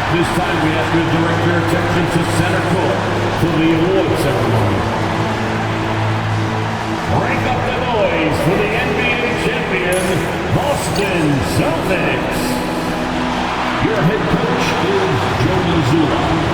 This time we ask you to direct your attention to center court for the award ceremony. Break up the noise for the NBA champion, Boston Celtics. Your head coach is Joe Mazzulla.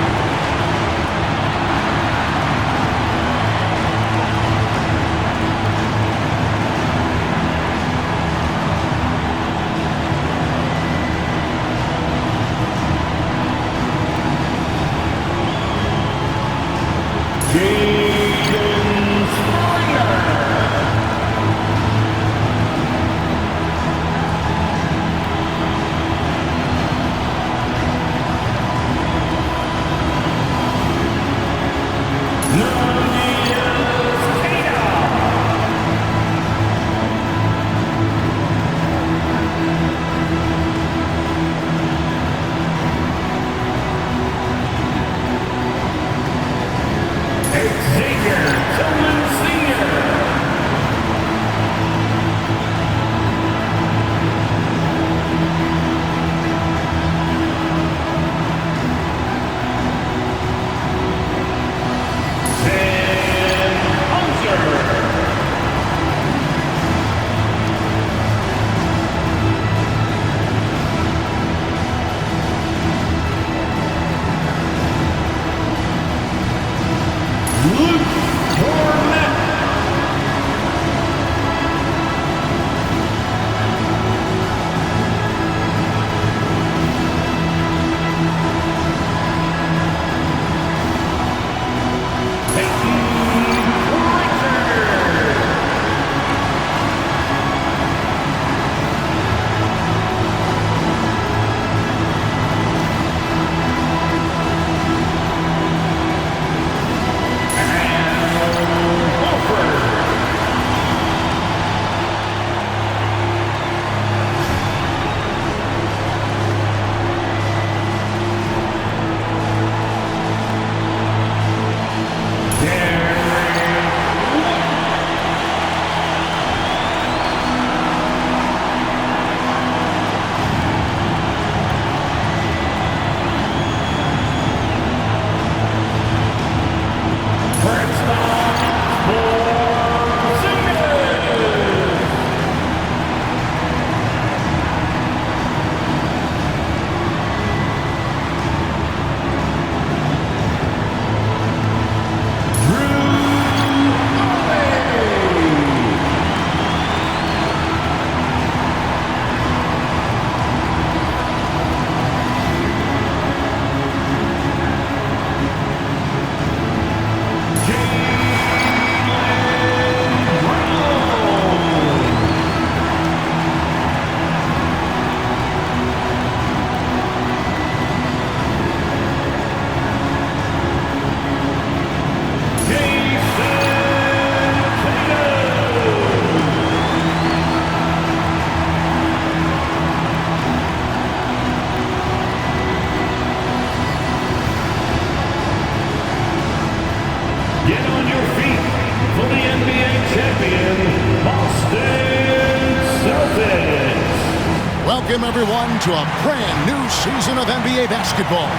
Welcome, everyone, to a brand new season of NBA basketball.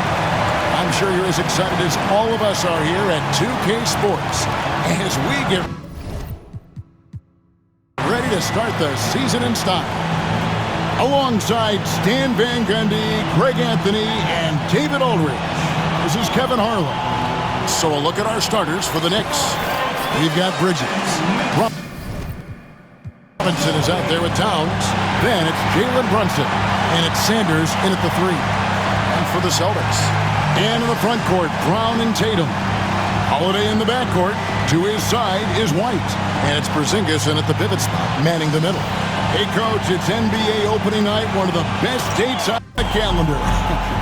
I'm sure you're as excited as all of us are here at 2K Sports as we get ready to start the season in style. Alongside Stan Van Gundy, Greg Anthony, and David Aldridge, this is Kevin Harlan. So a look at our starters for the Knicks. We've got Bridges. Robinson is out there with Towns. Then it's Jalen Brunson. And it's Sanders in at the 3. And for the Celtics. And in the front court, Brown and Tatum. Holiday in the backcourt. To his side is White. And it's Porzingis in at the pivot spot, manning the middle. Hey, Coach, it's NBA opening night, one of the best dates on the calendar.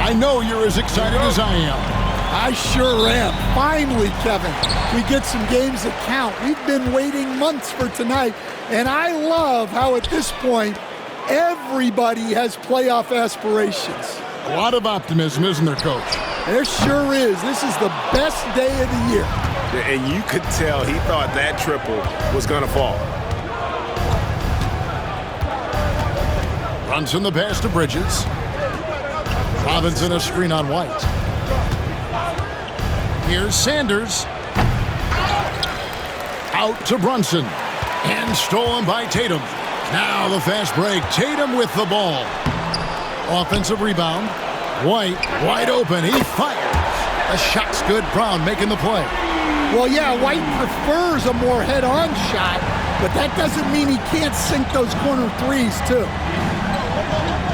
I know you're as excited as I am. I sure am. Finally, Kevin, we get some games that count. We've been waiting months for tonight, and I love how at this point, everybody has playoff aspirations. A lot of optimism, isn't there, Coach? There sure is. This is the best day of the year. And you could tell he thought that triple was going to fall. Runs in the pass to Bridges. Robinson a screen on White. Here's Sanders. Out to Brunson. And stolen by Tatum. Now the fast break. Tatum with the ball. Offensive rebound. White wide open. He fires. The shot's good. Brown making the play. Well, yeah, White prefers a more head-on shot, but that doesn't mean he can't sink those corner threes, too.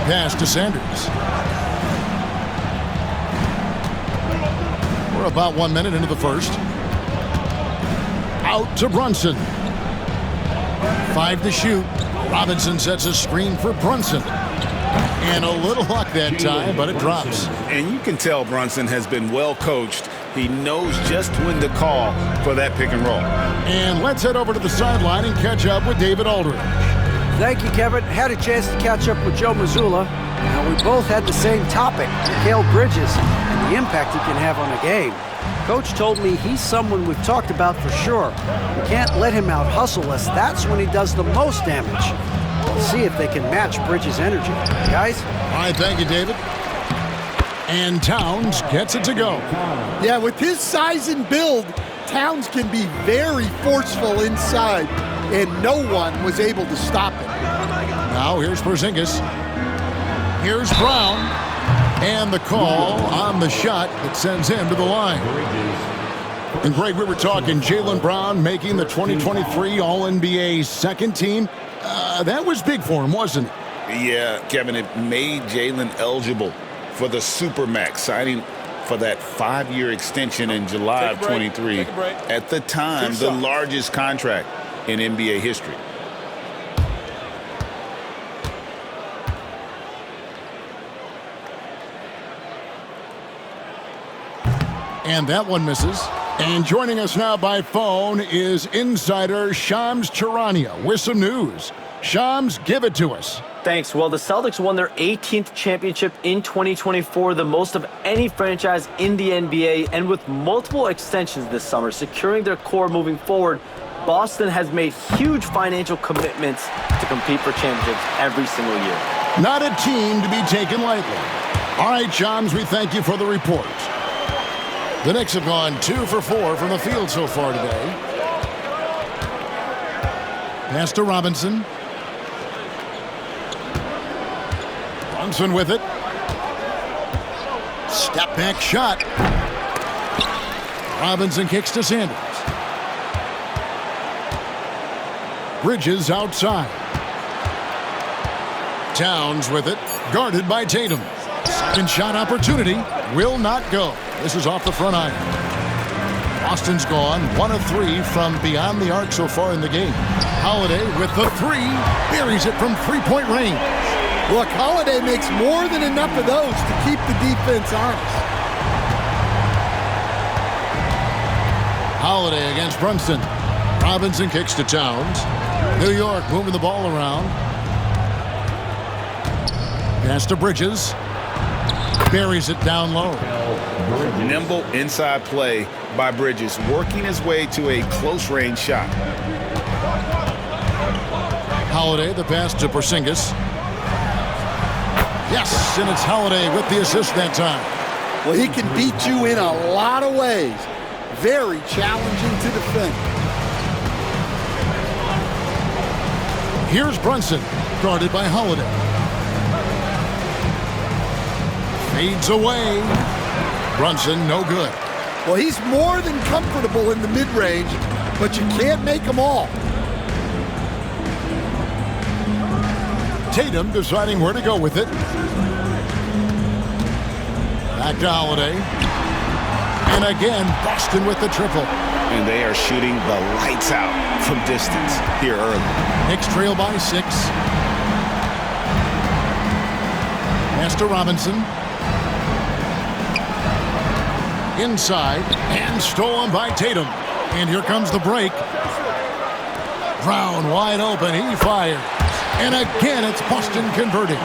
Pass to Sanders. We're about 1 minute into the first. Out to Brunson. 5 to shoot. Robinson sets a screen for Brunson. And a little luck that time, but it drops. And you can tell Brunson has been well coached. He knows just when to call for that pick and roll. And let's head over to the sideline and catch up with David Aldridge. Thank you, Kevin. Had a chance to catch up with Joe Mazzulla. Now, we both had the same topic, Mikal Bridges, and the impact he can have on a game. Coach told me he's someone we've talked about for sure. We can't let him out-hustle us. That's when he does the most damage. We'll see if they can match Bridges' energy. Guys? All right, thank you, David. And Towns gets it to go. Yeah, with his size and build, Towns can be very forceful inside, and no one was able to stop it. Now here's Porzingis. Here's Brown. And the call on the shot that sends him to the line. And Greg, we were talking Jaylen Brown making the 2023 All-NBA second team. That was big for him, wasn't it? Yeah, Kevin, it made Jaylen eligible for the Supermax, signing for that 5-year extension in July of 23. At the time, the largest contract in NBA history. And that one misses. And joining us now by phone is insider Shams Charania with some news. Shams, give it to us. Thanks. Well, the Celtics won their 18th championship in 2024, the most of any franchise in the NBA, and with multiple extensions this summer, securing their core moving forward, Boston has made huge financial commitments to compete for championships every single year. Not a team to be taken lightly. All right, Shams, we thank you for the report. The Knicks have gone 2 for 4 from the field so far today. Pass to Robinson. Brunson with it. Step back shot. Robinson kicks to Sanders. Bridges outside. Towns with it. Guarded by Tatum. Second shot opportunity. Will not go. This is off the front iron. Boston's gone 1 of 3 from beyond the arc so far in the game. Holiday with the 3. Buries it from three-point range. Look, Holiday makes more than enough of those to keep the defense honest. Holiday against Brunson. Robinson kicks to Towns. New York moving the ball around. Pass to Bridges. Buries it down low. Nimble inside play by Bridges, working his way to a close-range shot. Holiday, the pass to Porzingis. Yes, and it's Holiday with the assist that time. Well, he can beat you in a lot of ways. Very challenging to defend. Here's Brunson, guarded by Holiday. Fades away. Brunson, no good. Well, he's more than comfortable in the mid-range, but you can't make them all. Tatum deciding where to go with it. Back to Holiday. And again, Boston with the triple. And they are shooting the lights out from distance here early. Knicks trail by 6. Pass to Robinson. Inside and stolen by Tatum. And here comes the break. Brown wide open. He fires. And again, it's Boston converting.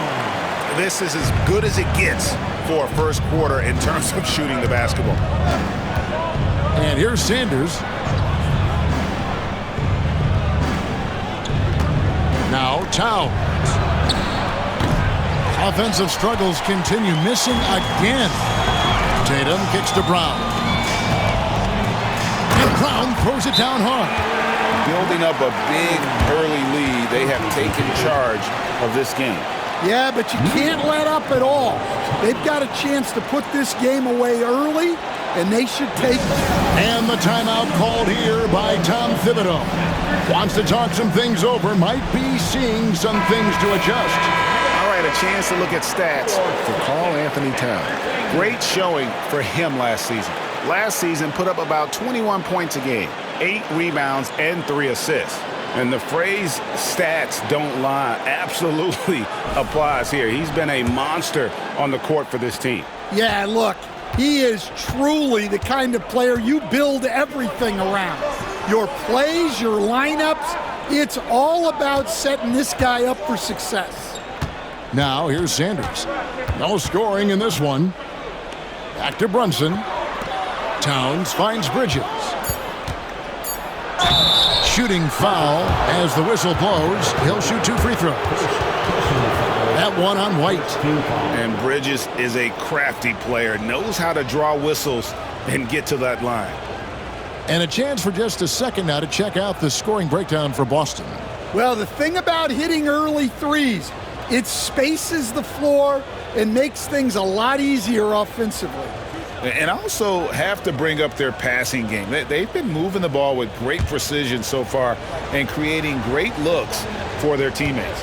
This is as good as it gets for a first quarter in terms of shooting the basketball. And here's Sanders. Now Towns. Offensive struggles continue, missing again. Tatum kicks to Brown. And Brown throws it down hard. Building up a big early lead, they have taken charge of this game. Yeah, but you can't let up at all. They've got a chance to put this game away early, and they should take it. And the timeout called here by Tom Thibodeau. Wants to talk some things over, might be seeing some things to adjust. All right, a chance to look at stats for Karl Anthony Towns. Great showing for him last season. Last season put up about 21 points a game, 8 rebounds, and 3 assists. And the phrase stats don't lie absolutely applies here. He's been a monster on the court for this team. Yeah, look, he is truly the kind of player you build everything around. Your plays, your lineups, it's all about setting this guy up for success. Now here's Sanders. No scoring in this one. Back to Brunson. Towns finds Bridges. Shooting foul as the whistle blows. He'll shoot 2 free throws. That one on White. And Bridges is a crafty player, knows how to draw whistles and get to that line. And a chance for just a second now to check out the scoring breakdown for Boston. Well, the thing about hitting early threes, it spaces the floor and makes things a lot easier offensively. And also have to bring up their passing game. They've been moving the ball with great precision so far and creating great looks for their teammates.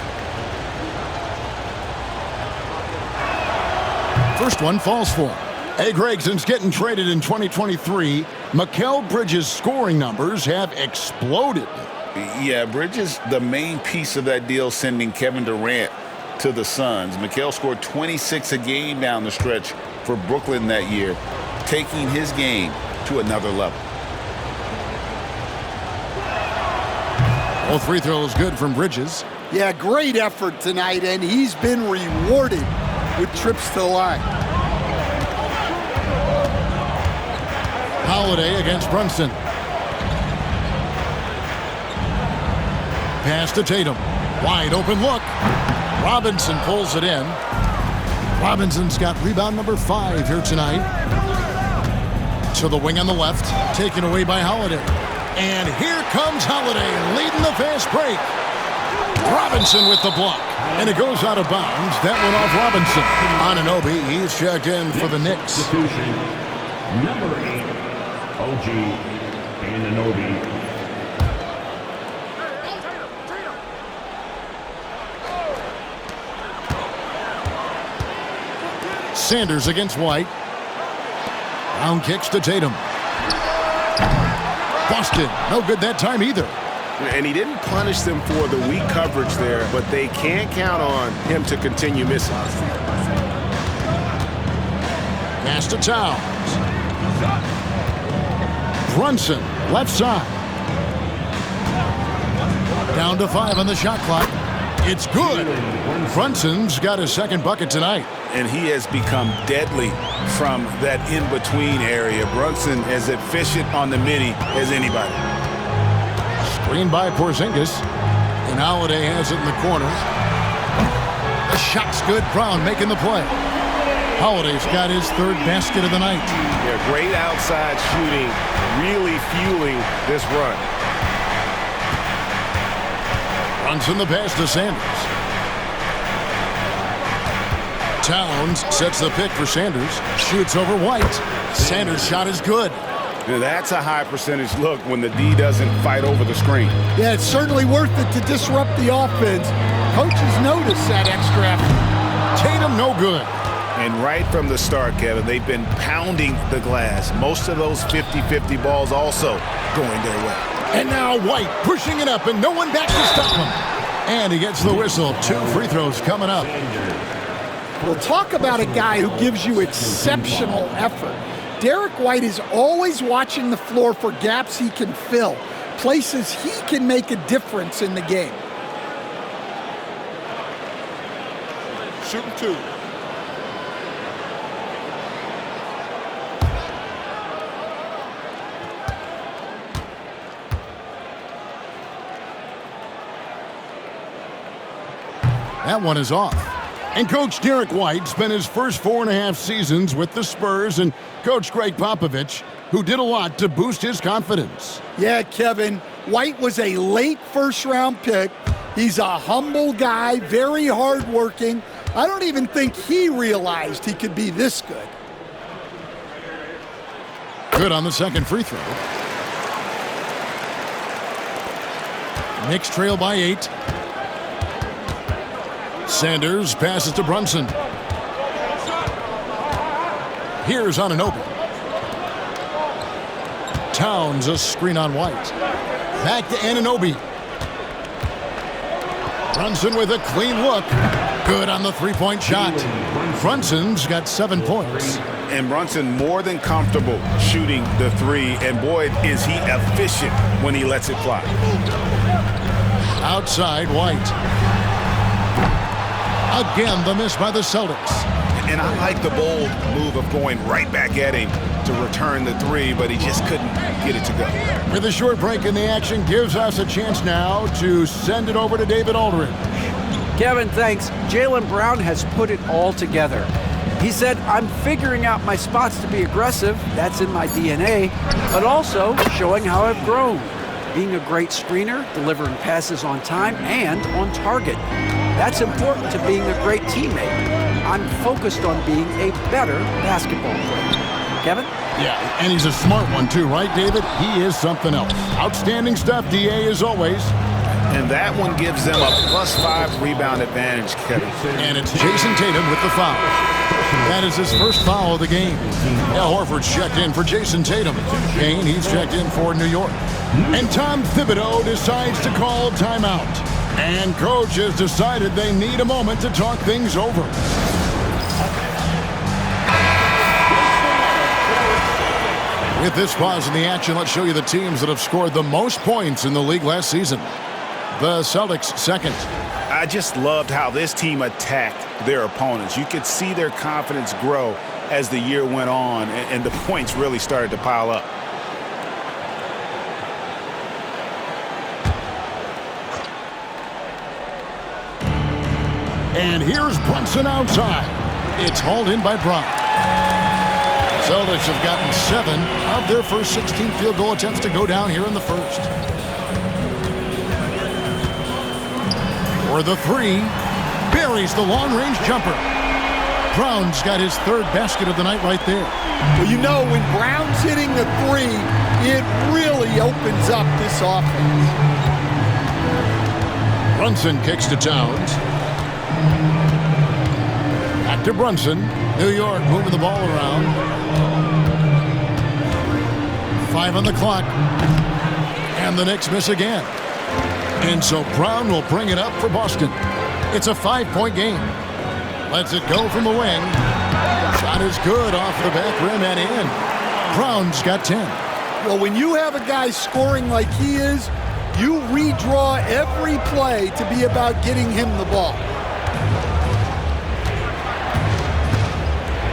First one falls for him. Hey, Greg, since getting traded in 2023, Mikal Bridges' scoring numbers have exploded. Yeah, Bridges, the main piece of that deal, sending Kevin Durant to the Suns. Mikal scored 26 a game down the stretch for Brooklyn that year, taking his game to another level. Both free throws good from Bridges. Yeah, great effort tonight, and he's been rewarded with trips to the line. Holiday against Brunson. Pass to Tatum. Wide open look. Robinson pulls it in. Robinson's got rebound number 5 here tonight. To the wing on the left, taken away by Holiday. And here comes Holiday leading the fast break. Robinson with the block. And it goes out of bounds. That one off Robinson. Anunoby, he's checked in for the Knicks. Number 8, OG Anunoby. Sanders against White. Brown kicks to Tatum. Boston, no good that time either. And he didn't punish them for the weak coverage there, but they can't count on him to continue missing. Pass to Towns. Brunson, left side. Down to 5 on the shot clock. It's good. Brunson's got his second bucket tonight. And he has become deadly from that in-between area. Brunson is efficient on the midi as anybody. Screened by Porzingis. And Holiday has it in the corner. The shot's good. Brown making the play. Holiday's got his 3rd basket of the night. Yeah, great outside shooting, really fueling this run. Brunson the pass to Sanders. Towns sets the pick for Sanders. Shoots over White. Sanders' shot is good. Now that's a high percentage look when the D doesn't fight over the screen. Yeah, it's certainly worth it to disrupt the offense. Coaches notice that extra effort. Tatum no good. And right from the start, Kevin, they've been pounding the glass. Most of those 50-50 balls also going their way. And now White pushing it up and no one back to stop him. And he gets the whistle. 2 free throws coming up. Well, talk about a guy who gives you exceptional effort. Derek White is always watching the floor for gaps he can fill, places he can make a difference in the game. Shooting 2. That one is off. And Coach Derek White spent his first 4.5 seasons with the Spurs and Coach Greg Popovich, who did a lot to boost his confidence. Yeah, Kevin, White was a late first-round pick. He's a humble guy, very hardworking. I don't even think he realized he could be this good. Good on the second free throw. Knicks trail by 8. Sanders passes to Brunson. Here's Anunoby. Towns a screen on White. Back to Anunoby. Brunson with a clean look. Good on the three-point shot. Brunson's got 7 points. And Brunson more than comfortable shooting the three. And boy, is he efficient when he lets it fly. Outside White. Again, the miss by the Celtics. And I like the bold move of going right back at him to return the three, but he just couldn't get it to go. With a short break in the action, gives us a chance now to send it over to David Aldridge. Kevin, thanks. Jaylen Brown has put it all together. He said, I'm figuring out my spots to be aggressive. That's in my DNA, but also showing how I've grown. Being a great screener, delivering passes on time and on target. That's important to being a great teammate. I'm focused on being a better basketball player. Kevin? Yeah, and he's a smart one too, right, David? He is something else. Outstanding stuff, DA, as always. And that one gives them a +5 rebound advantage, Kevin. And it's Jason Tatum with the foul. That is his first foul of the game. Al Horford's checked in for Jason Tatum. Kane, he's checked in for New York. And Tom Thibodeau decides to call timeout. And coach has decided they need a moment to talk things over. With this pause in the action, let's show you the teams that have scored the most points in the league last season. The Celtics second. I just loved how this team attacked their opponents. You could see their confidence grow as the year went on, and the points really started to pile up. And here's Brunson outside. It's hauled in by Brown. Celtics have gotten 7 of their first 16 field goal attempts to go down here in the first. For the three, buries the long-range jumper. Brown's got his third basket of the night right there. Well, you know, when Brown's hitting the three, it really opens up this offense. Brunson kicks to Towns. Back to Brunson. New York moving the ball around. 5 on the clock. And the Knicks miss again. And so Brown will bring it up for Boston. It's a 5-point game. Lets it go from the wing. Shot is good off the back rim and in. Brown's got 10. Well, when you have a guy scoring like he is, you redraw every play to be about getting him the ball.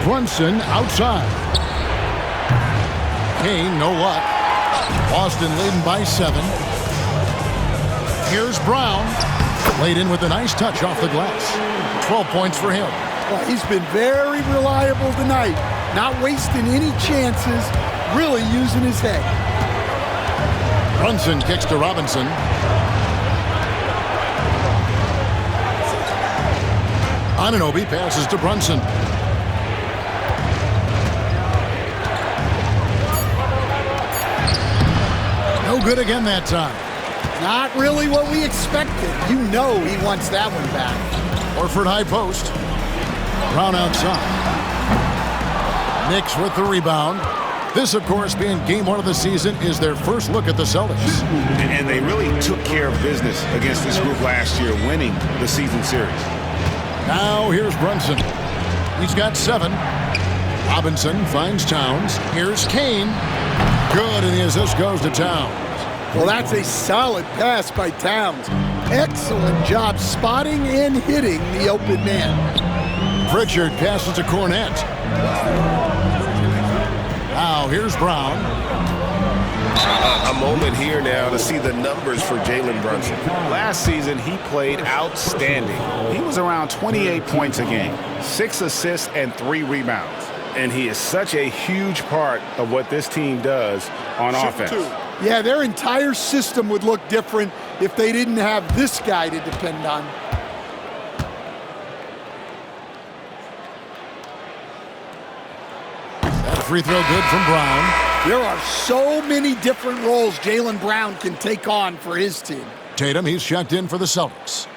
Brunson outside. Kane, no luck. Boston leading by 7. Here's Brown. Laid in with a nice touch off the glass. 12 points for him. Well, he's been very reliable tonight. Not wasting any chances. Really using his head. Brunson kicks to Robinson. Anunoby passes to Brunson. No good again that time. Not really what we expected. You know he wants that one back. Horford high post. Brown outside. Knicks with the rebound. This, of course, being game 1 of the season, is their first look at the Celtics. And they really took care of business against this group last year, winning the season series. Now here's Brunson. He's got 7. Robinson finds Towns. Here's Kane. Good, and the assist goes to Towns. Well, that's a solid pass by Towns. Excellent job spotting and hitting the open man. Pritchard passes to Cornette. Now here's Brown. A moment here now to see the numbers for Jalen Brunson. Last season, he played outstanding. He was around 28 points a game, 6 assists and 3 rebounds. And he is such a huge part of what this team does on offense. Yeah, their entire system would look different if they didn't have this guy to depend on. That free throw good from Brown. There are so many different roles Jaylen Brown can take on for his team. Tatum, he's checked in for the Celtics.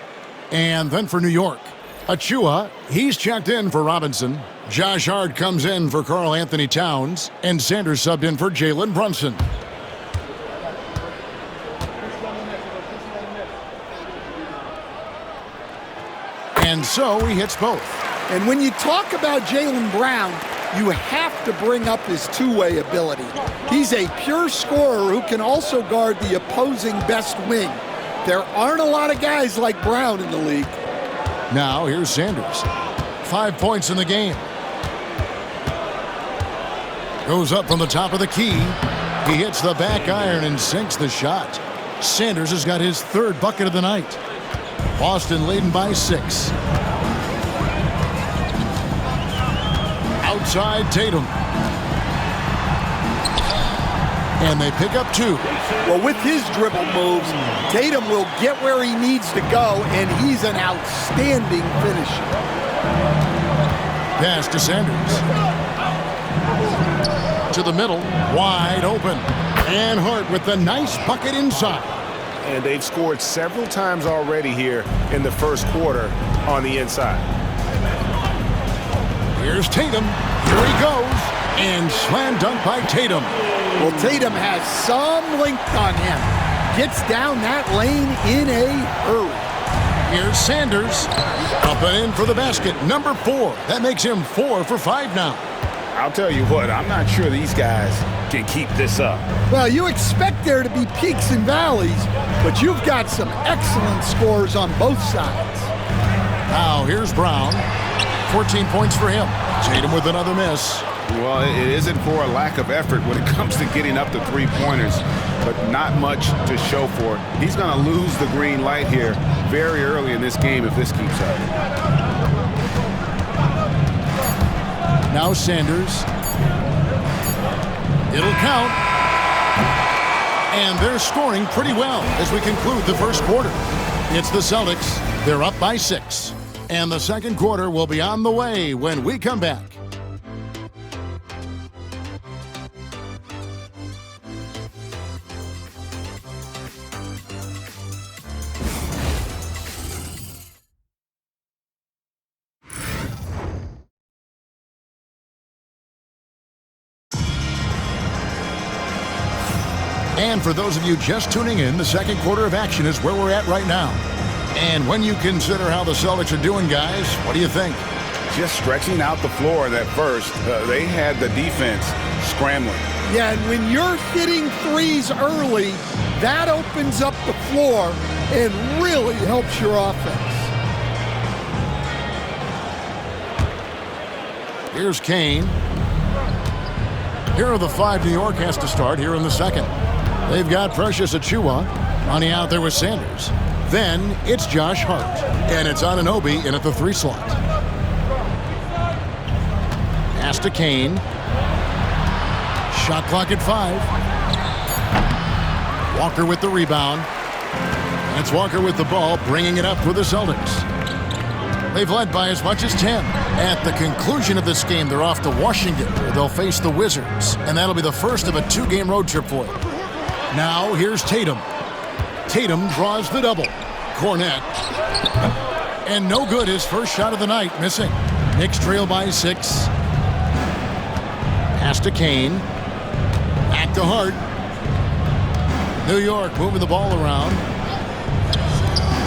And then for New York, Achua, he's checked in for Robinson. Josh Hart comes in for Karl Anthony Towns. And Sanders subbed in for Jalen Brunson. And so he hits both. And when you talk about Jaylen Brown, you have to bring up his two-way ability. He's a pure scorer who can also guard the opposing best wing. There aren't a lot of guys like Brown in the league. Now here's Sanders. 5 points in the game. Goes up from the top of the key. He hits the back iron and sinks the shot. Sanders has got his 3rd bucket of the night. Boston leading by 6. Outside Tatum. And they pick up 2. Well, with his dribble moves, Tatum will get where he needs to go, and he's an outstanding finisher. Pass to Sanders. To the middle, wide open. And Hart with the nice bucket inside. And they've scored several times already here in the first quarter on the inside. Here's Tatum. Here he goes. And slam dunk by Tatum. Well, Tatum has some length on him. Gets down that lane in a hurry. Here's Sanders. Up and in for the basket. Number 4. That makes him 4 for 5 now. I'll tell you what, I'm not sure these guys can keep this up. Well, you expect there to be peaks and valleys, but you've got some excellent scores on both sides. Now here's Brown. 14 points for him. Tatum with another miss. Well, it isn't for a lack of effort when it comes to getting up to 3-pointers, but not much to show for it. He's going to lose the green light here very early in this game if this keeps up. Now Sanders. It'll count. And they're scoring pretty well as we conclude the first quarter. It's the Celtics. They're up by 6. And the second quarter will be on the way when we come back. And for those of you just tuning in, the second quarter of action is where we're at right now. And when you consider how the Celtics are doing, guys, what do you think? Just stretching out the floor in that first. They had the defense scrambling. Yeah, and when you're hitting threes early, that opens up the floor and really helps your offense. Here's Kane. Here are the 5 New York has to start here in the second. They've got Precious Achua. Money out there with Sanders. Then it's Josh Hart. And it's Anunoby in at the 3 slot. Pass to Kane. Shot clock at 5. Walker with the rebound. And it's Walker with the ball, bringing it up for the Celtics. They've led by as much as 10. At the conclusion of this game, they're off to Washington, where they'll face the Wizards. And that'll be the first of a 2-game road trip for them. Now here's Tatum. Tatum draws the double. Cornette. And no good, his first shot of the night, missing. Knicks trail by 6. Pass to Kane. Back to Hart. New York moving the ball around.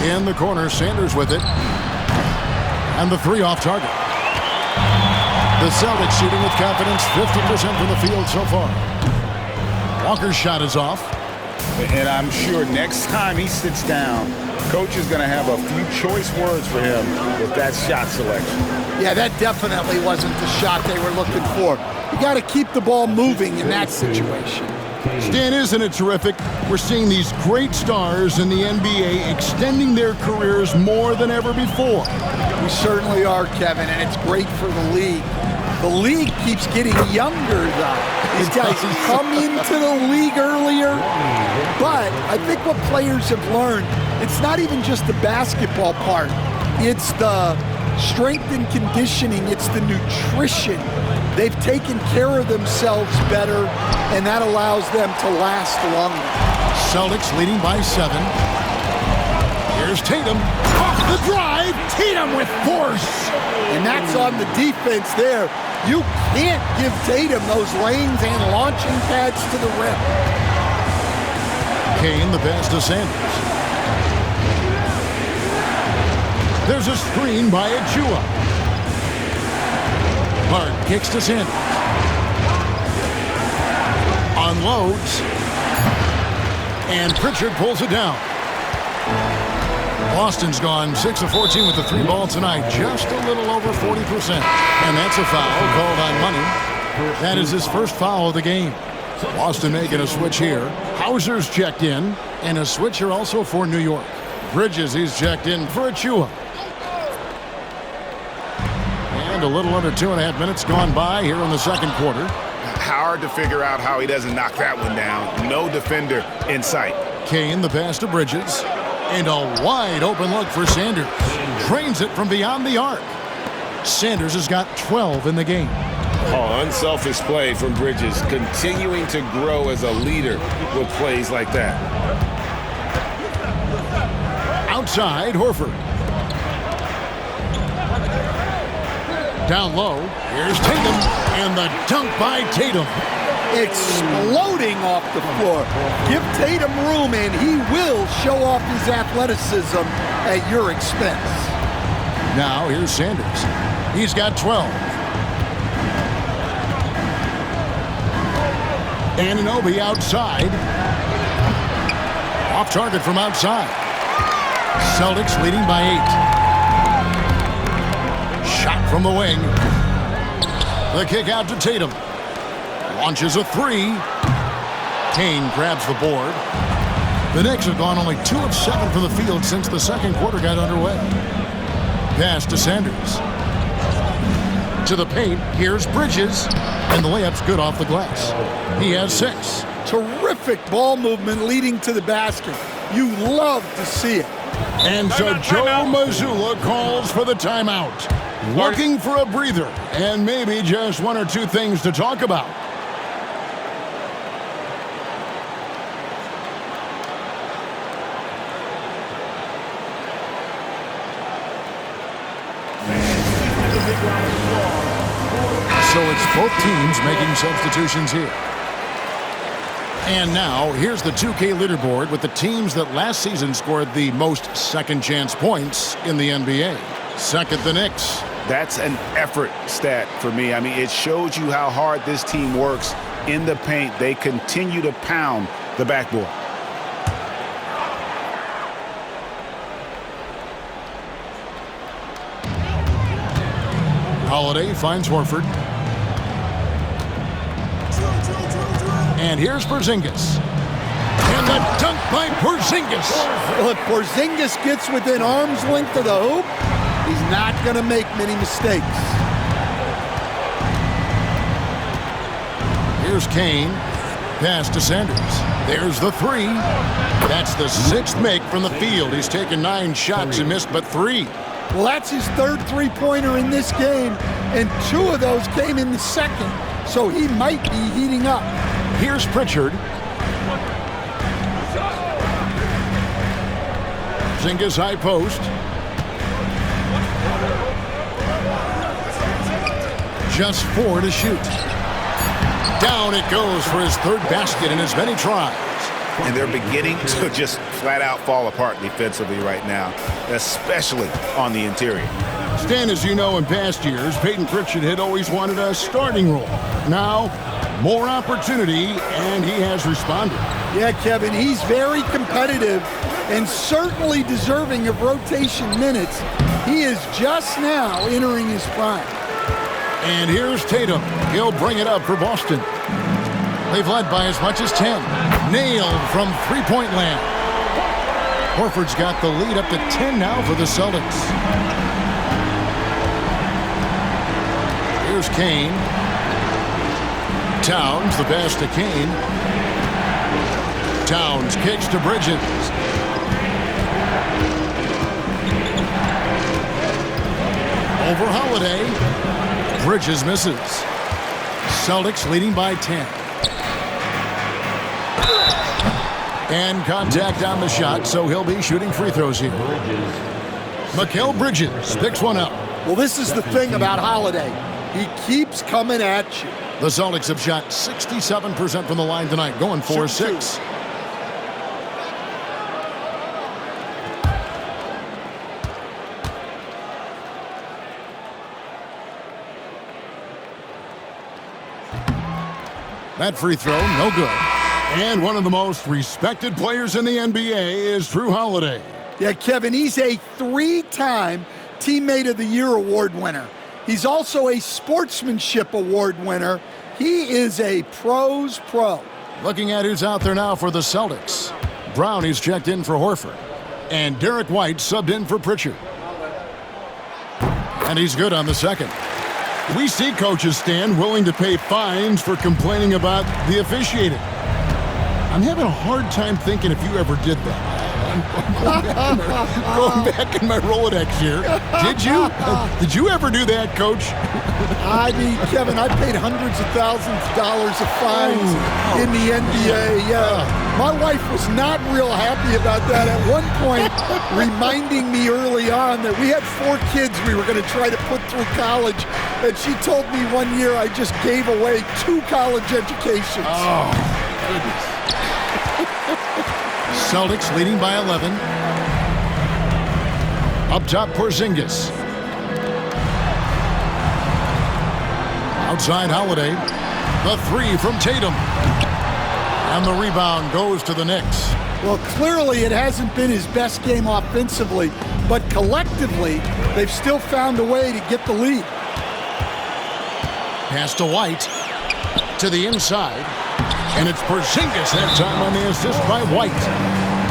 In the corner, Sanders with it. And the 3 off target. The Celtics shooting with confidence, 50% from the field so far. Walker's shot is off. And I'm sure next time he sits down, coach is going to have a few choice words for him with that shot selection. Yeah, that definitely wasn't the shot they were looking for. You got to keep the ball moving in that situation. Stan, isn't it terrific? We're seeing these great stars in the NBA extending their careers more than ever before. We certainly are, Kevin, and it's great for the league. The league keeps getting younger, though. These guys come into the league earlier, but I think what players have learned, it's not even just the basketball part. It's the strength and conditioning. It's the nutrition. They've taken care of themselves better, and that allows them to last longer. Celtics leading by 7. Here's Tatum. Off the drive. Tatum with force. And that's on the defense there. You can't give Tatum those lanes and launching pads to the rim. Kane, the pass to Sanders. There's a screen by Achua. Hart kicks to Sanders. Unloads. And Pritchard pulls it down. Boston's gone 6 of 14 with the 3 ball tonight. Just a little over 40%. And that's a foul called on Money. That is his first foul of the game. Boston making a switch here. Hauser's checked in. And a switcher also for New York. Bridges, he's checked in for Achua. And a little under 2.5 minutes gone by here in the second quarter. Hard to figure out how he doesn't knock that one down. No defender in sight. Kane, the pass to Bridges. And a wide open look for Sanders. Drains it from beyond the arc. Sanders has got 12 in the game. Oh, unselfish play from Bridges. Continuing to grow as a leader with plays like that. Outside, Horford. Down low, here's Tatum, and the dunk by Tatum. Exploding off the floor. Give Tatum room, and he will show off his athleticism at your expense. Now, here's Sanders. He's got 12. Anunoby outside. Off target from outside. Celtics leading by 8. Shot from the wing. The kick out to Tatum. Launches a 3. Kane grabs the board. The Knicks have gone only 2 of 7 from the field since the second quarter got underway. Pass to Sanders. To the paint. Here's Bridges. And the layup's good off the glass. He has 6. Terrific ball movement leading to the basket. You love to see it. And so Joe Mazzulla calls for the timeout. Looking for a breather and maybe just 1 or 2 things to talk about. So it's both teams making substitutions here. And now, here's the 2K leaderboard with the teams that last season scored the most second-chance points in the NBA. Second, the Knicks. That's an effort stat for me. I mean, it shows you how hard this team works in the paint. They continue to pound the backboard. Holiday finds Horford. And here's Porzingis. And the dunk by Porzingis. Well, if Porzingis gets within arm's length of the hoop, he's not going to make many mistakes. Here's Kane. Pass to Sanders. There's the 3. That's the 6th make from the field. He's taken 9 shots and missed but 3. Well, that's his 3rd three-pointer in this game, and 2 of those came in the second, so he might be heating up. Here's Pritchard. Porzingis high post. Just 4 to shoot. Down it goes for his 3rd basket in as many tries. And they're beginning to just flat out fall apart defensively right now, especially on the interior. Stan, as you know, in past years, Peyton Pritchard had always wanted a starting role. Now, more opportunity, and he has responded. Yeah, Kevin, he's very competitive and certainly deserving of rotation minutes. He is just now entering his prime. And here's Tatum. He'll bring it up for Boston. They've led by as much as 10. Nailed from three-point land. Horford's got the lead up to 10 now for the Celtics. Here's Kane. Towns, the pass to Kane. Towns kicks to Bridges. Over Holiday. Bridges misses. Celtics leading by 10. And contact on the shot, so he'll be shooting free throws here. Mikal Bridges picks one up. Well, this is the thing about Holiday. He keeps coming at you. The Celtics have shot 67% from the line tonight, going 4-6. That free throw, no good. And one of the most respected players in the NBA is Drew Holiday. Yeah, Kevin, he's a 3-time Teammate of the Year award winner. He's also a Sportsmanship Award winner. He is a pro's pro. Looking at who's out there now for the Celtics. Brownie's checked in for Horford. And Derek White subbed in for Pritchard. And he's good on the second. We see coaches stand willing to pay fines for complaining about the officiating. I'm having a hard time thinking if you ever did that. I'm going back in my Rolodex here. Did you? Did you ever do that, Coach? I mean, Kevin, I paid hundreds of thousands of dollars of fines in the NBA. My wife was not real happy about that at one point, reminding me early on that we had 4 kids we were going to try to put through college. And she told me one year I just gave away 2 college educations. Oh, goodness. Celtics leading by 11. Up top, Porzingis. Outside, Holiday. The 3 from Tatum. And the rebound goes to the Knicks. Well, clearly it hasn't been his best game offensively, but collectively, they've still found a way to get the lead. Pass to White. To the inside. And it's Porzingis that time on the assist by White.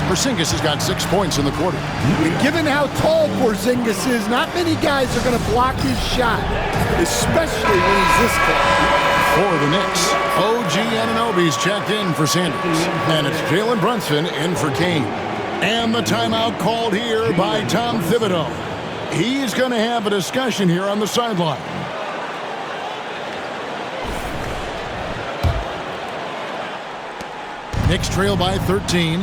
Porzingis has got 6 points in the quarter. And given how tall Porzingis is, not many guys are going to block his shot, especially when he's this tall. For the Knicks, OG Anunoby's checked in for Sanders. And it's Jalen Brunson in for Kane. And the timeout called here by Tom Thibodeau. He's going to have a discussion here on the sideline. Knicks trail by 13.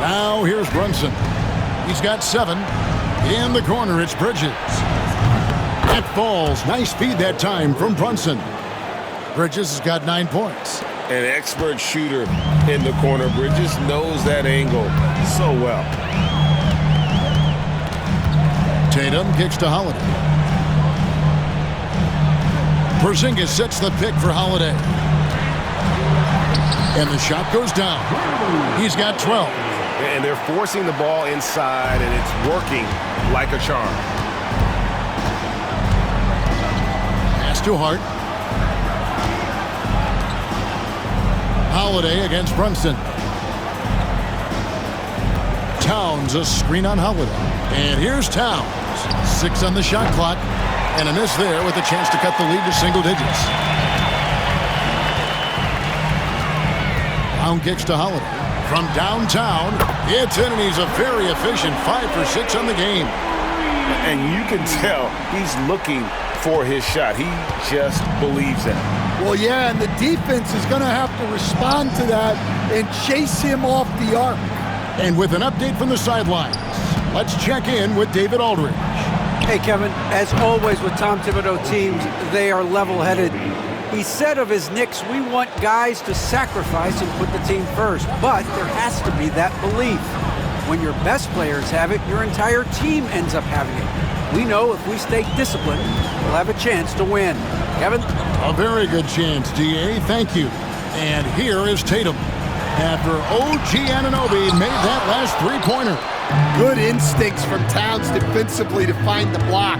Now here's Brunson. He's got 7. In the corner, it's Bridges. It falls. Nice feed that time from Brunson. Bridges has got 9 points. An expert shooter in the corner. Bridges knows that angle so well. Tatum kicks to Holiday. Porzingis sets the pick for Holiday. And the shot goes down. He's got 12. And they're forcing the ball inside, and it's working like a charm. Pass to Hart. Holiday against Brunson. Towns, a screen on Holiday. And here's Towns. 6 on the shot clock. And a miss there with a chance to cut the lead to single digits. Brown kicks to Holiday. From downtown, it's in, and he's a very efficient 5 for 6 on the game. And you can tell he's looking for his shot. He just believes in it. Well, yeah, and the defense is going to have to respond to that and chase him off the arc. And with an update from the sidelines, let's check in with David Aldridge. Hey, Kevin, as always with Tom Thibodeau teams, they are level-headed. He said of his Knicks, we want guys to sacrifice and put the team first, but there has to be that belief. When your best players have it, your entire team ends up having it. We know if we stay disciplined, we'll have a chance to win. Kevin? A very good chance, D.A. Thank you. And here is Tatum. after OG Anunoby made that last three-pointer. Good instincts from Towns defensively to find the block.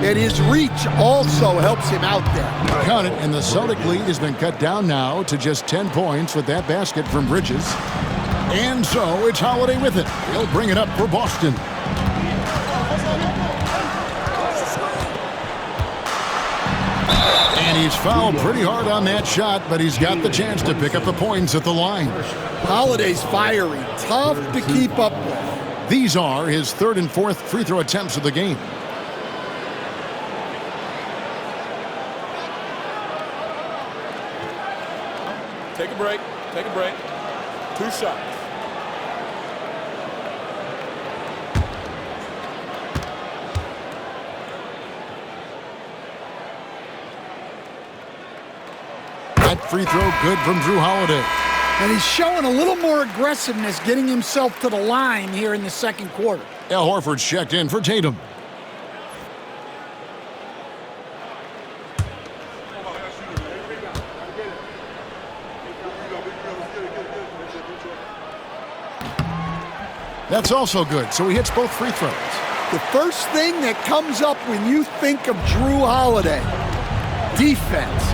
And his reach also helps him out there. Count it, and the Celtic lead has been cut down now to just 10 points with that basket from Bridges. And so it's Holiday with it. He'll bring it up for Boston. And he's fouled pretty hard on that shot, but he's got the chance to pick up the points at the line. Holiday's fiery, tough to keep up with. These are his third and fourth free throw attempts of the game. Take a break. Take a break. 2 shots. That free throw good from Drew Holiday. And he's showing a little more aggressiveness, getting himself to the line here in the second quarter. Al Horford's checked in for Tatum. That's also good, so he hits both free throws. The first thing that comes up when you think of Drew Holiday, defense.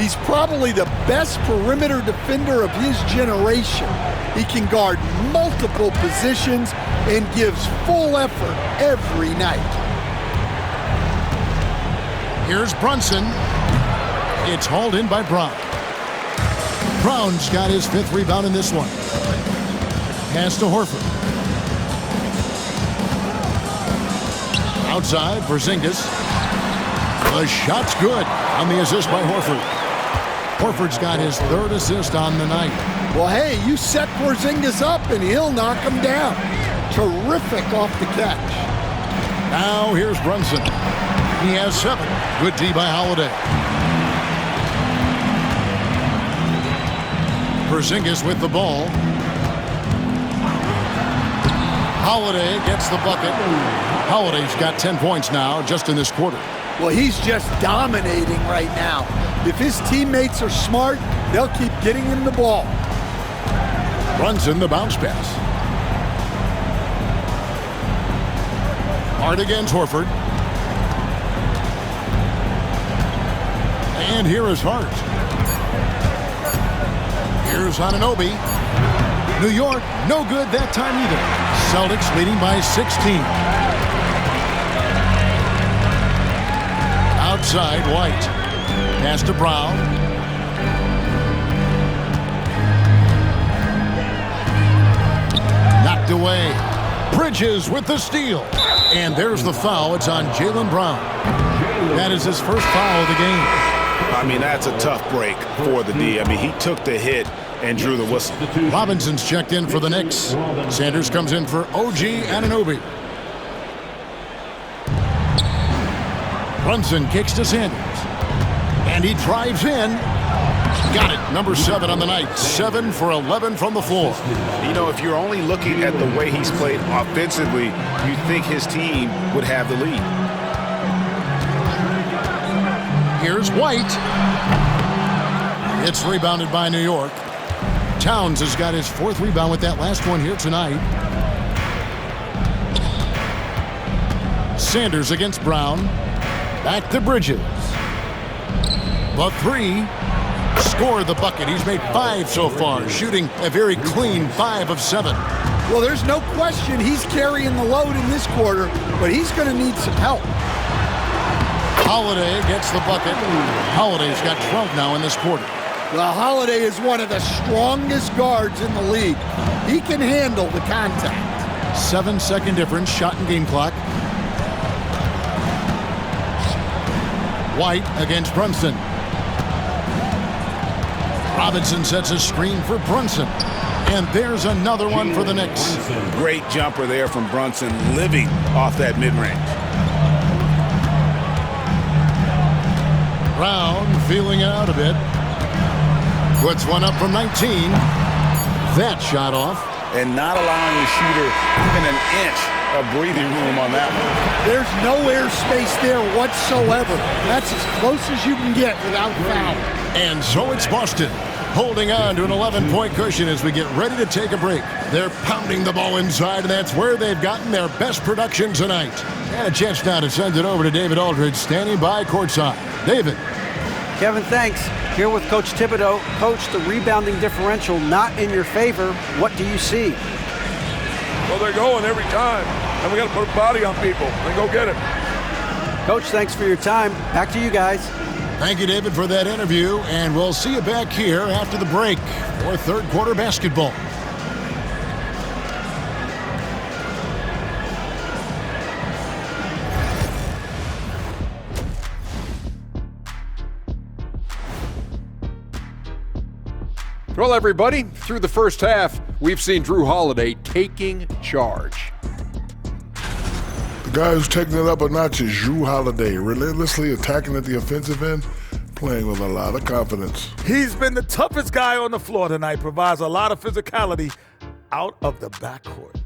He's probably the best perimeter defender of his generation. He can guard multiple positions and gives full effort every night. Here's Brunson. It's hauled in by Brown. Brown's got his 5th rebound in this one. Pass to Horford. Outside, Porzingis. The shot's good on the assist by Horford. Horford's got his 3rd assist on the night. Well, hey, you set Porzingis up and he'll knock him down. Terrific off the catch. Now here's Brunson. He has 7. Good D by Holiday. Porzingis with the ball. Holiday gets the bucket. Holiday's got 10 points now just in this quarter. Well, he's just dominating right now. If his teammates are smart, they'll keep getting him the ball. Brunson, the bounce pass. Hard against Horford. And here is Hart. Here's Anunoby. New York, no good that time either. Celtics leading by 16. Outside, White. Pass to Brown. Knocked away. Bridges with the steal. And there's the foul. It's on Jaylen Brown. That is his first foul of the game. I mean, that's a tough break for the D. I mean, he took the hit and drew the whistle. Robinson's checked in for the Knicks. Sanders comes in for OG Anunoby. Brunson kicks to Sanders. And he drives in. Got it. Number 7 on the night. 7 for 11 from the floor. You know, if you're only looking at the way he's played offensively, you'd think his team would have the lead. Here's White. It's rebounded by New York. Towns has got his 4th rebound with that last one here tonight. Sanders against Brown. Back to Bridges. The 3. Scored the bucket. He's made 5 so far, shooting a very clean 5 of 7. Well, there's no question he's carrying the load in this quarter, but he's going to need some help. Holiday gets the bucket. Holiday's got 12 now in this quarter. Well, Holiday is one of the strongest guards in the league. He can handle the contact. 7-second difference, shot and game clock. White against Brunson. Robinson sets a screen for Brunson. And there's another one for the Knicks. Great jumper there from Brunson, living off that mid-range. Brown feeling it out a bit. Puts one up from 19. That shot off. And not allowing the shooter even an inch a breathing room on that one. There's no air space there whatsoever. That's as close as you can get without foul. And so it's Boston, holding on to an 11-point cushion as we get ready to take a break. They're pounding the ball inside, and that's where they've gotten their best production tonight. And a chance now to send it over to David Aldridge, standing by courtside. David. Kevin, thanks. Here with Coach Thibodeau. Coach, the rebounding differential not in your favor. What do you see? Well, they're going every time, and we got to put a body on people and go get it. Coach, thanks for your time. Back to you guys. Thank you, David, for that interview, and we'll see you back here after the break for third quarter basketball. Well, everybody, through the first half, we've seen Drew Holiday taking charge. The guy who's taking it up a notch is Drew Holiday, relentlessly attacking at the offensive end, playing with a lot of confidence. He's been the toughest guy on the floor tonight, provides a lot of physicality out of the backcourt.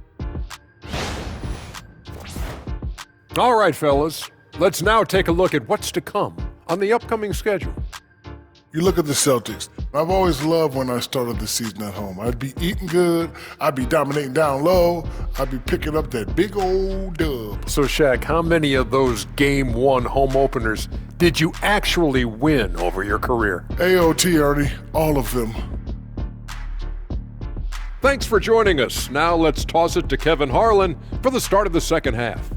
All right, fellas, let's now take a look at what's to come on the upcoming schedule. You look at the Celtics. I've always loved when I started the season at home. I'd be eating good, I'd be dominating down low, I'd be picking up that big old dub. So, Shaq, how many of those Game 1 home openers did you actually win over your career? AOT, Ernie, all of them. Thanks for joining us. Now let's toss it to Kevin Harlan for the start of the second half.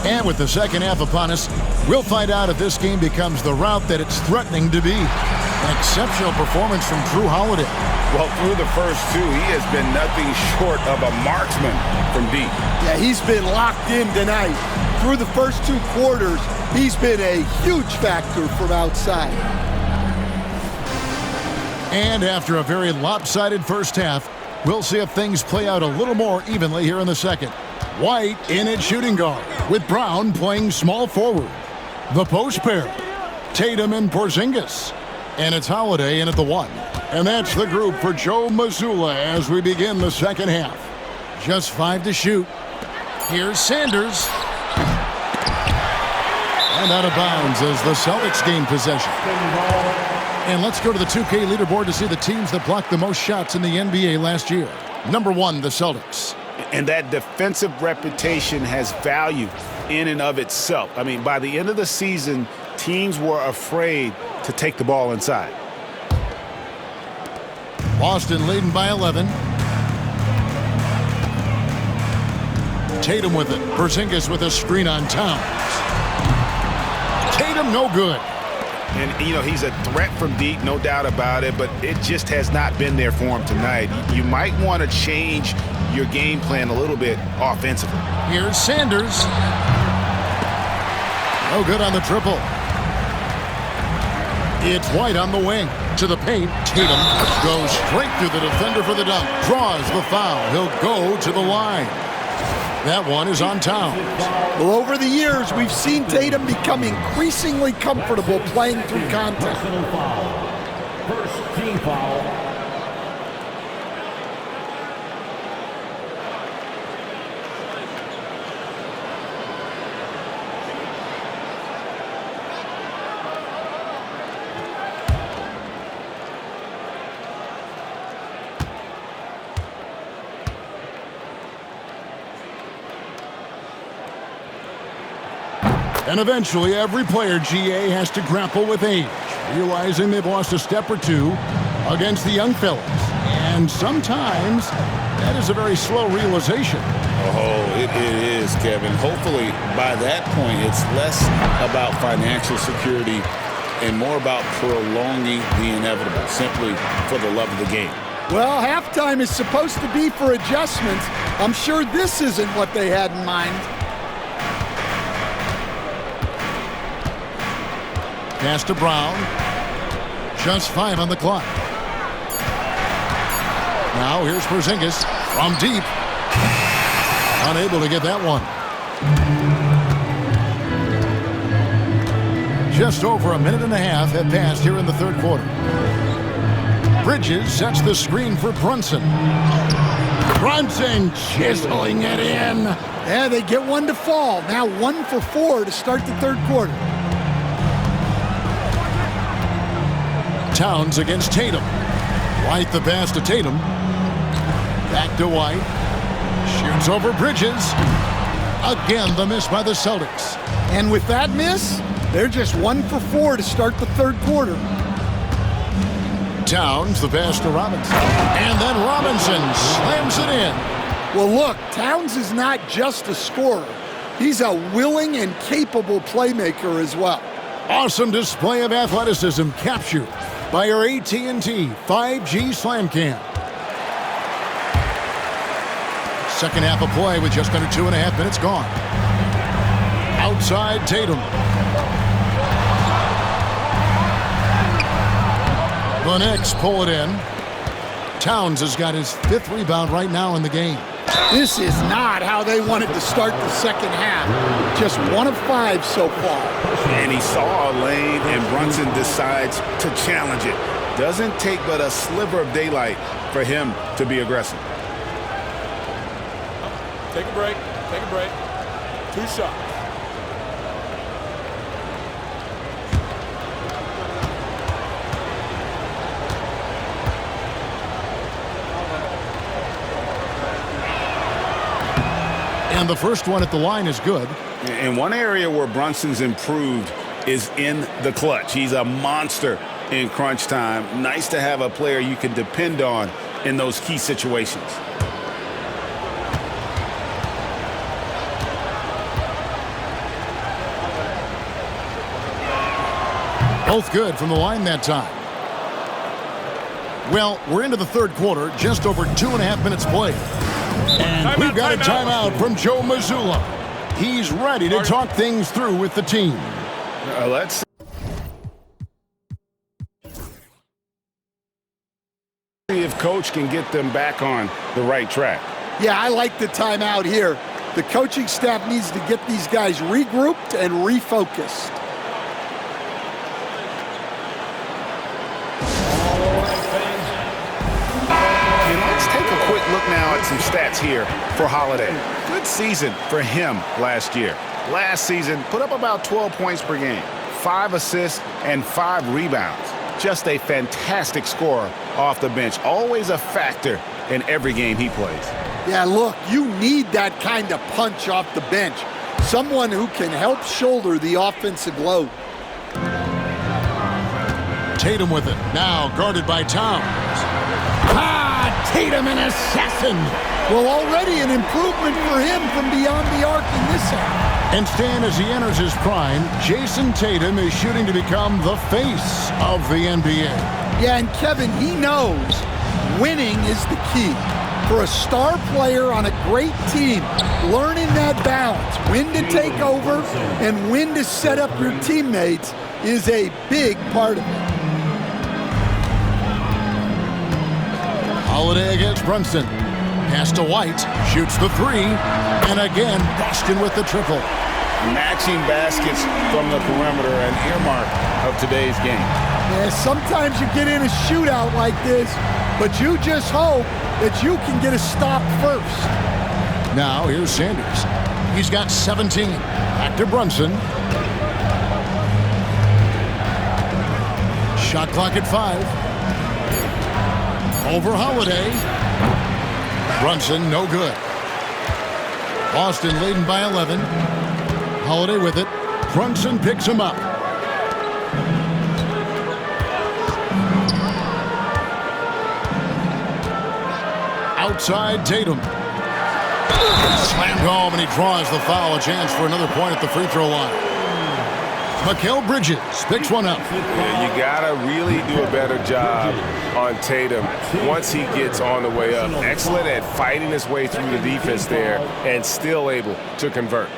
And with the second half upon us, we'll find out if this game becomes the route that it's threatening to be. An exceptional performance from Drew Holiday. Well, through the first two, he has been nothing short of a marksman from deep. Yeah, he's been locked in tonight. Through the first two quarters, he's been a huge factor from outside. And after a very lopsided first half, we'll see if things play out a little more evenly here in the second. White in at shooting guard, with Brown playing small forward. The post pair, Tatum and Porzingis. And it's Holiday in at the 1. And that's the group for Joe Mazzulla as we begin the second half. Just 5 to shoot. Here's Sanders. And out of bounds as the Celtics gain possession. And let's go to the 2K leaderboard to see the teams that blocked the most shots in the NBA last year. Number 1, the Celtics. And that defensive reputation has value in and of itself. I mean, by the end of the season, teams were afraid to take the ball inside. Boston leading by 11. Tatum with it. Porzingis with a screen on Towns. Tatum no good. And, you know, he's a threat from deep, no doubt about it, but it just has not been there for him tonight. You might want to change your game plan a little bit offensively. Here's Sanders. No good on the triple. It's White on the wing. To the paint. Tatum goes straight through the defender for the dunk. Draws the foul. He'll go to the line. That one is on Towns. Well, over the years, we've seen Tatum become increasingly comfortable playing through contact. First team foul. And eventually, every player, GA, has to grapple with age, realizing they've lost a step or two against the young fellas. And sometimes, that is a very slow realization. Oh, it is, Kevin. Hopefully, by that point, it's less about financial security and more about prolonging the inevitable, simply for the love of the game. Well, halftime is supposed to be for adjustments. I'm sure this isn't what they had in mind. Pass to Brown. Just 5 on the clock. Now here's Porzingis from deep. Unable to get that one. Just over a minute and a half have passed here in the third quarter. Bridges sets the screen for Brunson. Brunson chiseling it in. Yeah, they get one to fall. Now 1 for 4 to start the third quarter. Towns against Tatum. White the pass to Tatum. Back to White. Shoots over Bridges. Again, the miss by the Celtics. And with that miss, they're just 1 for 4 to start the third quarter. Towns the pass to Robinson. And then Robinson slams it in. Well, look, Towns is not just a scorer. He's a willing and capable playmaker as well. Awesome display of athleticism captured by our AT&T 5G Slam Cam. Second half of play with just under 2.5 minutes gone. Outside Tatum. The Knicks pull it in. Towns has got his 5th rebound right now in the game. This is not how they wanted to start the second half. Just 1 of 5 so far. And he saw a lane, and Brunson decides to challenge it. Doesn't take but a sliver of daylight for him to be aggressive. Take a break. Take a break. 2 shots. And the first one at the line is good. And one area where Brunson's improved is in the clutch. He's a monster in crunch time. Nice to have a player you can depend on in those key situations. Both good from the line that time. Well, we're into the third quarter, just over 2.5 minutes played. And we've got a timeout from Joe Mazzulla. He's ready to talk things through with the team. Let's see if Coach can get them back on the right track. Yeah, I like the timeout here. The coaching staff needs to get these guys regrouped and refocused. Look now at some stats here for Holiday. Good season for him last year. Last season, put up about 12 points per game, 5 assists, and 5 rebounds. Just a fantastic scorer off the bench. Always a factor in every game he plays. Yeah, look, you need that kind of punch off the bench. Someone who can help shoulder the offensive load. Tatum with it. Now guarded by Towns. Tatum, an assassin. Well, already an improvement for him from beyond the arc in this half. And Stan, as he enters his prime, Jason Tatum is shooting to become the face of the NBA. Yeah, and Kevin, he knows winning is the key. For a star player on a great team, learning that balance, when to take over and when to set up your teammates is a big part of it. Holiday against Brunson. Pass to White. Shoots the 3. And again, Boston with the triple. Matching baskets from the perimeter, an earmark of today's game. Yeah, sometimes you get in a shootout like this, but you just hope that you can get a stop first. Now, here's Sanders. He's got 17. Back to Brunson. Shot clock at 5. Over Holiday. Brunson, no good. Boston leading by 11. Holiday with it. Brunson picks him up. Outside Tatum. Slammed home, and he draws the foul. A chance for another point at the free throw line. Mikal Bridges picks one up. Yeah, you gotta really do a better job on Tatum once he gets on the way up. Excellent at fighting his way through the defense there and still able to convert.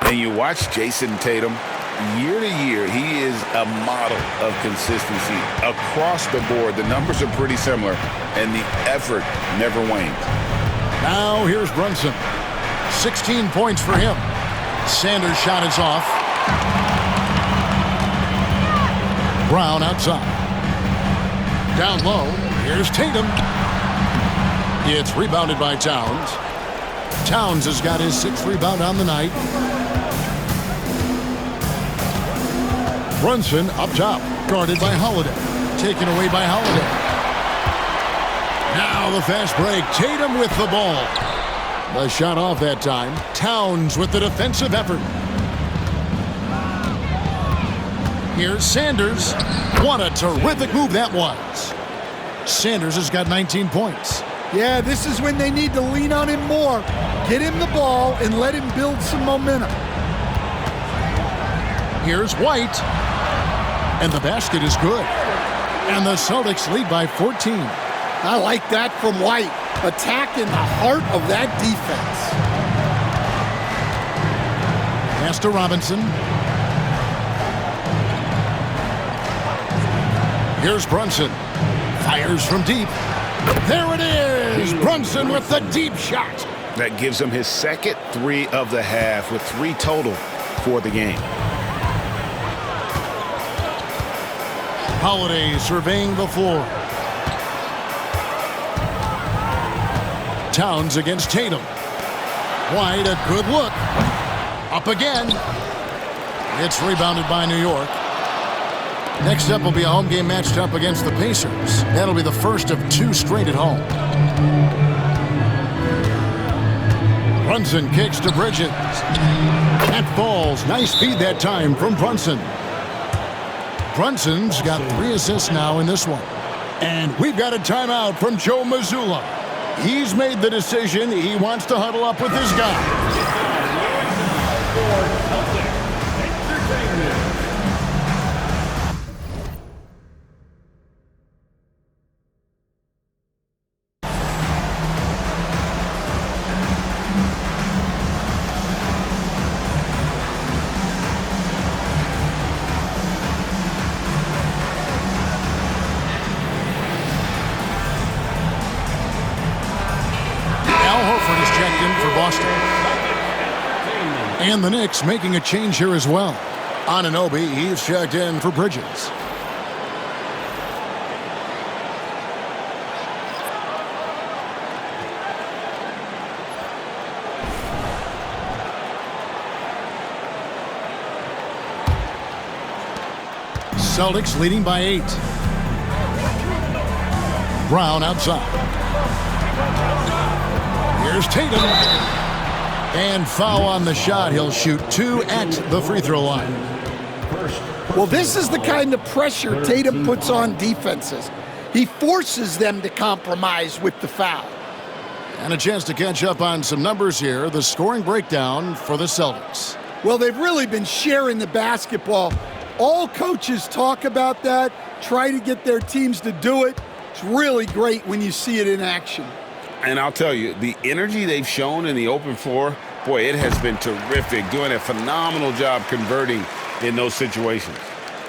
And you watch Jason Tatum, year to year, he is a model of consistency across the board. The numbers are pretty similar, and the effort never wanes. Now here's Brunson. 16 points for him. Sanders' shot is off. Brown outside. Down low, here's Tatum. It's rebounded by Towns. Towns has got his 6th rebound on the night. Brunson up top, guarded by Holiday. Taken away by Holiday. Now the fast break. Tatum with the ball. The shot off that time. Towns with the defensive effort. Here's Sanders. What a terrific move that was. Sanders has got 19 points. Yeah, this is when they need to lean on him more. Get him the ball and let him build some momentum. Here's White. And the basket is good. And the Celtics lead by 14. I like that from White. Attack in the heart of that defense. Pass to Robinson. Here's Brunson. Fires from deep. There it is! Brunson with the deep shot. That gives him his 2nd 3 of the half with 3 total for the game. Holiday surveying the floor. Towns against Tatum. White, a good look. Up again. It's rebounded by New York. Next up will be a home game matched up against the Pacers. That'll be the first of 2 straight at home. Brunson kicks to Bridges. That falls. Nice feed that time from Brunson. Brunson's got 3 assists now in this one. And we've got a timeout from Joe Mazzulla. He's made the decision. He wants to huddle up with his guy. And the Knicks making a change here as well. Anunoby, he's checked in for Bridges. Celtics leading by 8. Brown outside. Here's Tatum. And foul on the shot. He'll shoot 2 at the free throw line. Well, this is the kind of pressure Tatum puts on defenses. He forces them to compromise with the foul. And a chance to catch up on some numbers here. The scoring breakdown for the Celtics. Well, they've really been sharing the basketball. All coaches talk about that, try to get their teams to do it. It's really great when you see it in action. And I'll tell you, the energy they've shown in the open floor, boy, it has been terrific, doing a phenomenal job converting in those situations.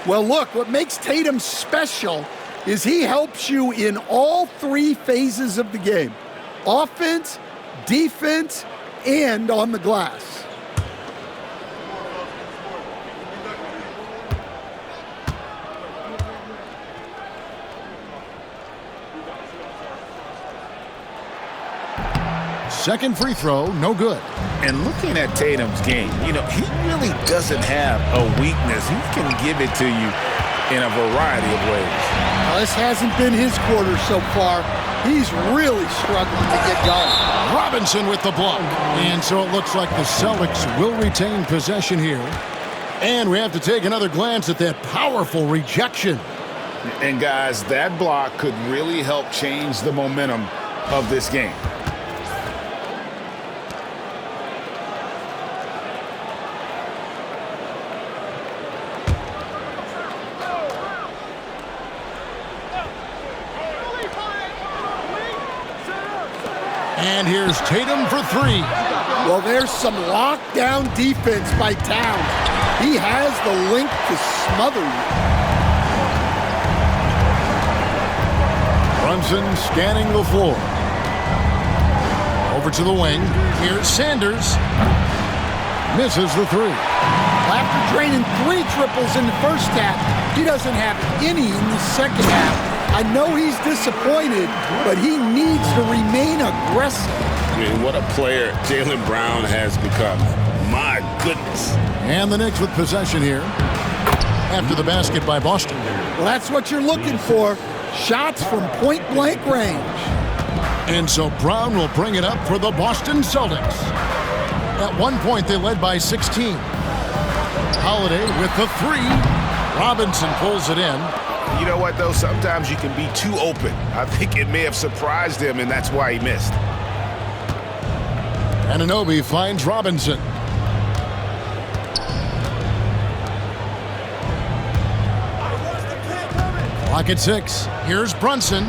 Well, look, what makes Tatum special is he helps you in all 3 phases of the game. Offense, defense, and on the glass. Second free throw, no good. And looking at Tatum's game, he really doesn't have a weakness. He can give it to you in a variety of ways. Well, this hasn't been his quarter so far. He's really struggling to get going. Robinson with the block. And so it looks like the Celtics will retain possession here. And we have to take another glance at that powerful rejection. And guys, that block could really help change the momentum of this game. And here's Tatum for 3. Well, there's some lockdown defense by Towns. He has the length to smother you. Brunson scanning the floor. Over to the wing. Here's Sanders. Misses the three. After draining 3 triples in the first half, he doesn't have any in the second half. I know he's disappointed, but he needs to remain aggressive. I mean, what a player Jaylen Brown has become. My goodness. And the Knicks with possession here after the basket by Boston. Well, that's what you're looking for. Shots from point-blank range. And so Brown will bring it up for the Boston Celtics. At one point, they led by 16. Holiday with the three. Robinson pulls it in. You know what, though? Sometimes you can be too open. I think it may have surprised him, and that's why he missed. Anunoby finds Robinson. Clock at 6. Here's Brunson.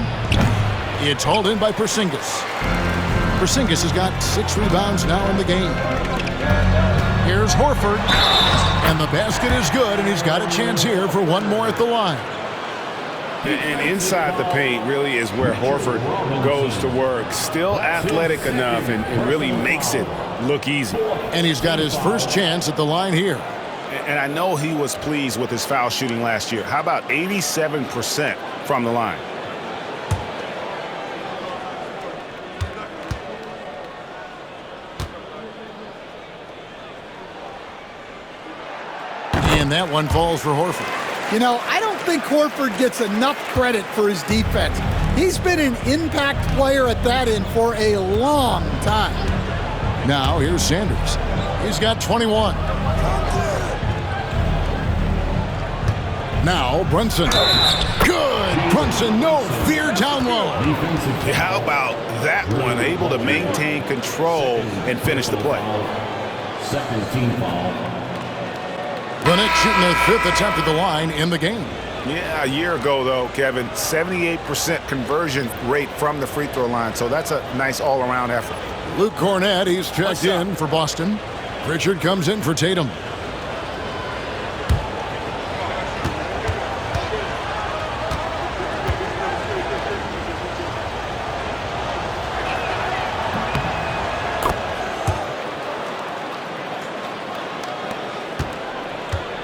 It's hauled in by Porzingis. Porzingis has got 6 rebounds now in the game. Here's Horford. And the basket is good, and he's got a chance here for one more at the line. And inside the paint really is where Horford goes to work. Still athletic enough and really makes it look easy. And he's got his first chance at the line here. And I know he was pleased with his foul shooting last year. How about 87% from the line? And that one falls for Horford. You know, I don't think Horford gets enough credit for his defense. He's been an impact player at that end for a long time. Now here's Sanders. He's got 21. Now Brunson. Good. Brunson, no fear down low. How about that one? Able to maintain control and finish the play. Second team foul. The Knicks shooting their 5th attempt at the line in the game. Yeah, a year ago, though, Kevin, 78% conversion rate from the free throw line. So that's a nice all-around effort. Luke Cornett, he's checked in for Boston. Pritchard comes in for Tatum.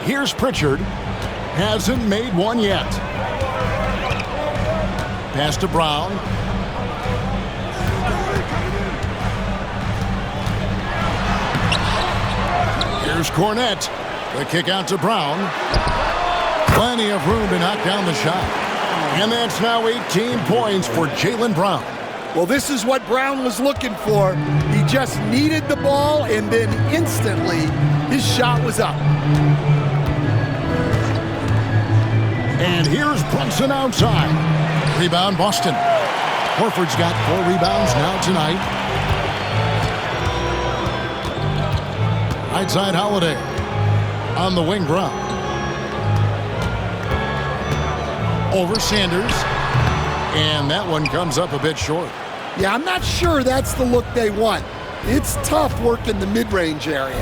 Here's Pritchard. Hasn't made one yet. Pass to Brown. Here's Cornett. The kick out to Brown. Plenty of room to knock down the shot. And that's now 18 points for Jaylen Brown. Well, this is what Brown was looking for. He just needed the ball, and then instantly his shot was up. And here's Brunson outside. Rebound Boston. Horford's got 4 rebounds now tonight. Right side Holiday. On the wing, Brown. Over Sanders. And that one comes up a bit short. Yeah, I'm not sure that's the look they want. It's tough work in the mid-range area.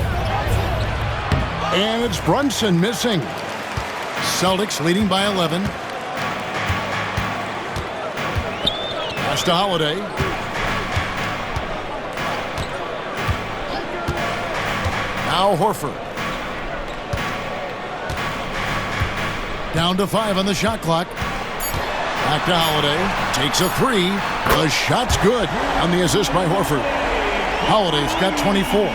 And it's Brunson missing. Celtics leading by 11. Pass to Holiday. Now Horford. Down to 5 on the shot clock. Back to Holiday. Takes a 3. The shot's good on the assist by Horford. Holiday's got 24.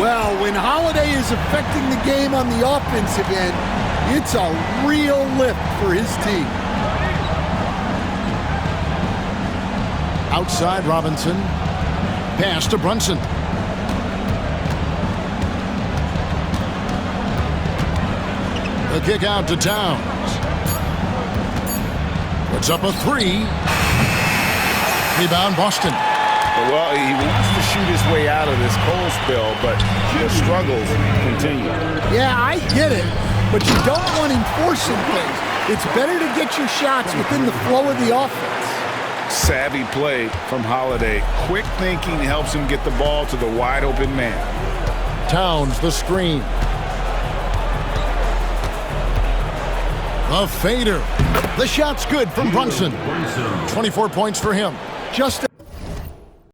Well, when Holiday is affecting the game on the offensive end, it's a real lift for his team. Outside Robinson. Pass to Brunson. The kick out to Towns. Puts up a 3. Rebound Boston. Well, he wants to shoot his way out of this cold spell, but the struggles continue. Yeah, I get it, but you don't want him forcing things. It's better to get your shots within the flow of the offense. Savvy play from Holiday. Quick thinking helps him get the ball to the wide open man. Towns the screen. A fader. The shot's good from Brunson. 24 points for him. Just